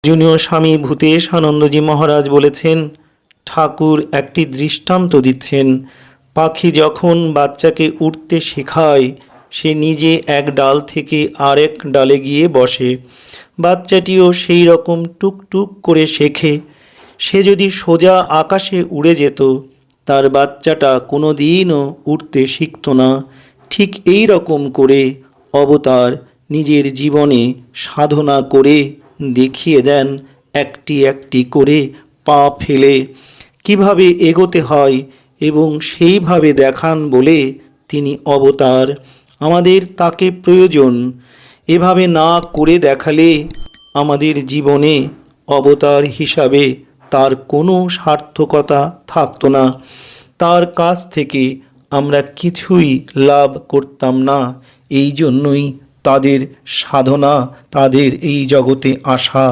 Junior স্বামী ভূতেশ আনন্দজি মহারাজ বলেছেন, ঠাকুর একটি দৃষ্টান্ত দিচ্ছেন। পাখি যখন বাচ্চাকে উড়তে শেখায়, সে নিজে এক ডাল থেকে আরেক ডালে গিয়ে বসে। বাচ্চাটিও সেই রকম টুকটুক করে শেখে। সে যদি সোজা আকাশে উড়ে যেত, তার বাচ্চাটা কোনো দিনও উড়তে শিখত না। ঠিক এই রকম করে অবতার নিজের জীবনে সাধনা করে দেখিয়ে দেন, একটি একটি করে পা ফেলে কিভাবে এগোতে হয়, এবং সেইভাবে দেখান বলে তিনি অবতার। আমাদের তাকে প্রয়োজন। এভাবে না করে দেখালে আমাদের জীবনে অবতার হিসাবে তার কোনো সার্থকতা থাকতো না। তার কাছ থেকে আমরা কিছুই লাভ করতাম না। এই জন্যই তাদের সাধনা, তাদের এই জগতে আসা।